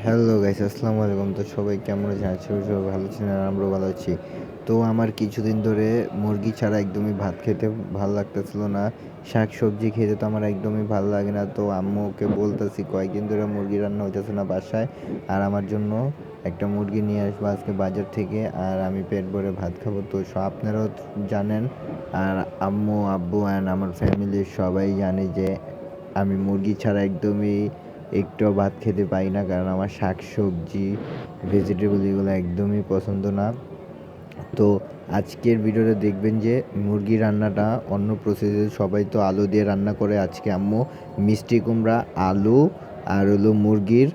Hello guys, আসসালামু আলাইকুম। তো সবাই কেমন আছেন? আশা করি সবাই ভালো আছেন আর আমরাও ভালো আছি। তো আমার কিছুদিন ধরে মুরগি ছাড়া একদমই ভাত খেতে ভালো লাগতেছিল না। শাক সবজি খেতে তো আমার একদমই ভালো লাগে না। তো আম্মুকে বলতেছি কয়েকদিন ধরে মুরগি রান্না হইতেছে না বাসায়, আর আমার জন্য একটা মুরগি নিয়ে আসবো আজকে বাজার থেকে, আর আমি পেট ভরে ভাত খাবো। তো আপনারাও জানেন, আর আম্মু আব্বু অ্যান্ড আমার ফ্যামিলির সবাই জানে যে আমি মুরগি ছাড়া একদমই একটুও ভাত খেতে পারি না, কারণ আমার শাক সবজি ভেজিটেবল এগুলো একদমই পছন্দ না। তো আজকের ভিডিওটা দেখবেন যে মুরগি রান্নাটা অন্য প্রসেসে, সবাই তো আলু দিয়ে রান্না করে, আজকে আম্মু মিষ্টি কুমড়া, আলু আর হলো মুরগির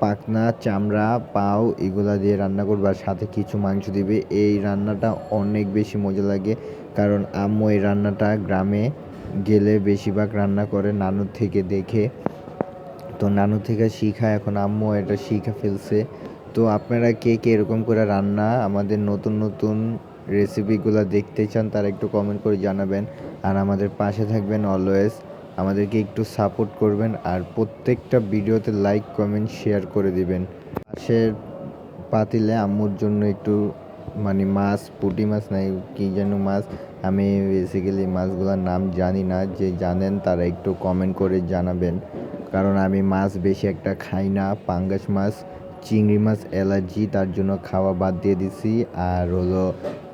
পাখনা, চামড়া, পাও এগুলা দিয়ে রান্না করবে, আর সাথে কিছু মাংস দিবে। এই রান্নাটা অনেক বেশি মজা লাগে, কারণ আম্মু এই রান্নাটা গ্রামে গেলে বেশিরভাগ রান্না করে নানুর থেকে দেখে। তো নানু থেকে শিখা, এখন আম্মু এটা শিখে ফেলছে। তো আপনারা কে কে এরকম করে রান্না আমাদের নতুন নতুন রেসিপিগুলো দেখতে চান, তারা একটু কমেন্ট করে জানাবেন, আর আমাদের পাশে থাকবেন অলওয়েজ। আমাদেরকে একটু সাপোর্ট করবেন, আর প্রত্যেকটা ভিডিওতে লাইক কমেন্ট শেয়ার করে দিবেন। পাশের পাতিলে আম্মুর জন্য একটু মানে মাছ, পুঁটি মাছ নাই কি যেন মাছ, আমি বেসিক্যালি মাছগুলোর নাম জানি না, যে জানেন তারা একটু কমেন্ট করে জানাবেন, কারণ আমি মাছ বেশি একটা খাই না। পাঙ্গাস মাছ, চিংড়ি মাছ অ্যালার্জি, তার জন্য খাওয়া বাদ দিয়ে দিছি। আর হলো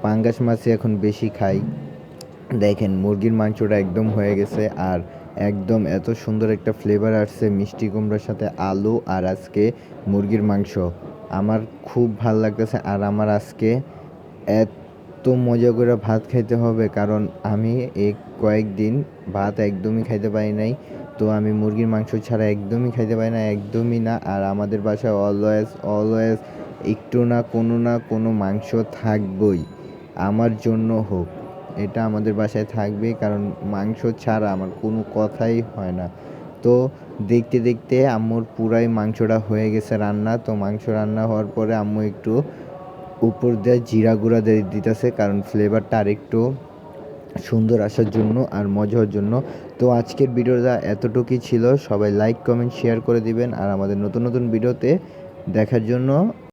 পাঙ্গাস মাছই এখন বেশি খাই। দেখেন মুরগির মাংসটা একদম হয়ে গেছে, আর একদম এত সুন্দর একটা ফ্লেভার আসছে মিষ্টি কুমড়োর সাথে আলু, আর আজকে মুরগির মাংস আমার খুব ভাল লাগতেছে। আর আমার আজকে এত মজা করে ভাত খাইতে হবে, কারণ আমি এই কয়েকদিন ভাত একদমই খাইতে পারি নাই। তো আমি মুরগির মাংস ছাড়া একদমই খাইতে পারি না, একদমই না। আর আমাদের বাসায় অলওয়েজ অলওয়েজ একটু না কোনো মাংস থাকবই, আমার জন্য হোক, এটা আমাদের বাসায় থাকবেই, কারণ মাংস ছাড়া আমার কোনো কথাই হয় না। তো দেখতে দেখতে আম্মুর পুরাই মাংসটা হয়ে গেছে রান্না। তো মাংস রান্না হওয়ার পরে আম্মু একটু উপর দিয়ে জিরা গুঁড়া দিয়ে দিতেছে, কারণ ফ্লেভারটা আরেকটু সুন্দর আসার জন্য আর মজা হওয়ার জন্য। তো আজকের ভিডিওটা এতটুকুই ছিল। সবাই লাইক কমেন্ট শেয়ার করে দিবেন, আর আমাদের নতুন নতুন ভিডিওতে দেখার জন্য